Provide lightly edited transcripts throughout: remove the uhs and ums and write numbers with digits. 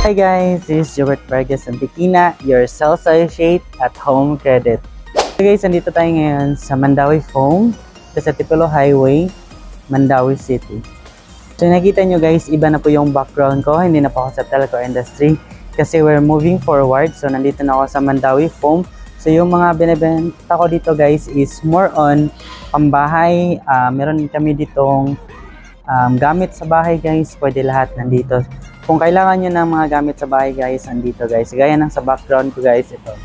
Hi guys, this is Jobert Vargas Antiquina, your sales associate at Home Credit. So guys, nandito tayo ngayon sa Mandawi Foam, sa Tipolo Highway, Mandawi City. So nakita nyo guys, iba na po yung background ko, hindi na po ako sa telco industry kasi we're moving forward. So nandito na ako sa Mandawi Foam. So yung mga binibenta ko dito guys is more on pambahay. Meron kami ditong gamit sa bahay guys, pwede lahat nandito. Kung kailangan nyo ng mga gamit sa bahay guys, andito guys. Gaya ng sa background ko guys, ito.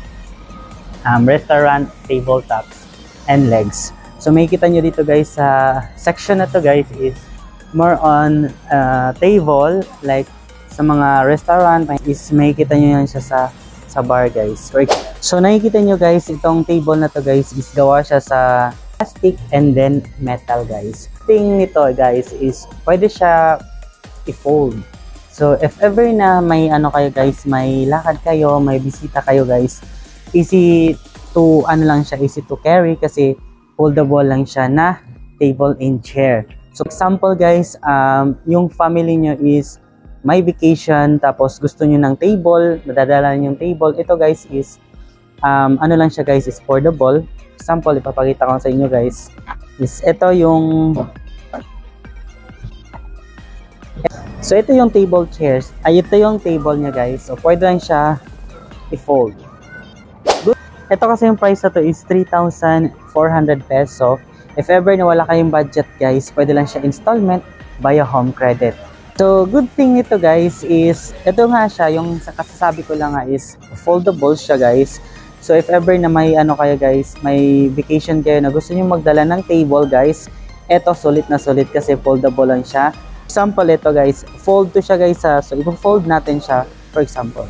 Restaurant, tabletops, and legs. So makikita nyo dito guys, sa section na to guys is more on table. Like sa mga restaurant, is makikita nyo yan siya sa bar guys. So nakikita nyo guys, itong table na to guys is gawa siya sa plastic and then metal guys. Thing nito guys is pwede siya i-fold. So if ever na may ano kayo guys, may lakad kayo, may bisita kayo guys, easy to easy to carry kasi foldable lang siya na table and chair. So example guys, yung family nyo is may vacation tapos gusto nyo ng table, madadala yung table. Ito guys is lang siya guys, is foldable. Example, ipapakita ko sa inyo guys, is ito yung ito yung table chairs. Ito yung table niya guys. So pwede lang siya i-fold. Good. Ito kasi yung price na to is 3,400 peso. If ever na wala kayong budget guys, pwede lang siya installment via Home Credit. So good thing nito guys is, ito nga siya, yung kasasabi ko lang nga is foldable siya guys. So if ever na may kayo guys, may vacation kayo na gusto niyo magdala ng table guys, ito sulit na sulit kasi foldable lang siya. Example ito guys, fold to siya guys so i-fold natin siya for example.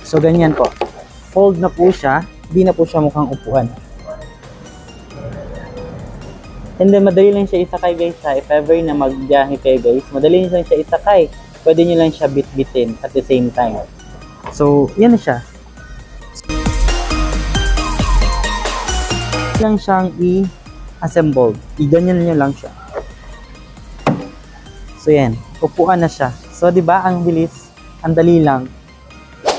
So ganyan po. Fold na po siya, hindi na po siya mukhang upuan. And then madali lang siya isakay guys if ever na magbiyahe kayo guys, madali lang siya isakay. Pwede niyo lang siya bit-bitin at the same time. So yan na siya. Lang siyang assembled. I-ganyan nyo lang siya. So yan, upuan na siya. So 'di ba ang bilis, ang dali lang.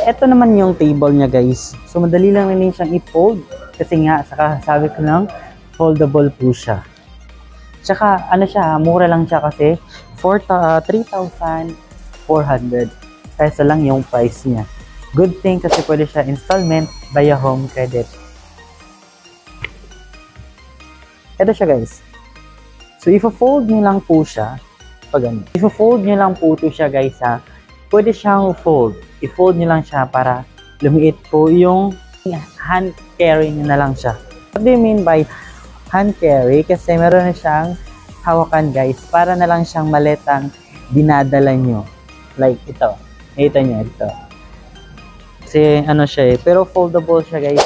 Ito naman yung table niya guys. So madali lang rin siyang i-fold kasi nga sabi ko lang foldable po siya. Tsaka siya, mura lang siya kasi 3,400 peso lang yung price niya. Good thing kasi pwede siya installment via Home Credit. Ito siya guys. So i-fold nyo lang po siya. Pag ano. I-fold nyo lang po ito siya guys Pwede siyang fold. I-fold nyo lang siya para lumiit po yung hand carry nyo na lang siya. What do you mean by hand carry? Kasi meron na siyang hawakan guys. Para na lang siyang maletang dinadala nyo. Like ito. Nakita nyo ito. Kasi siya pero foldable siya guys.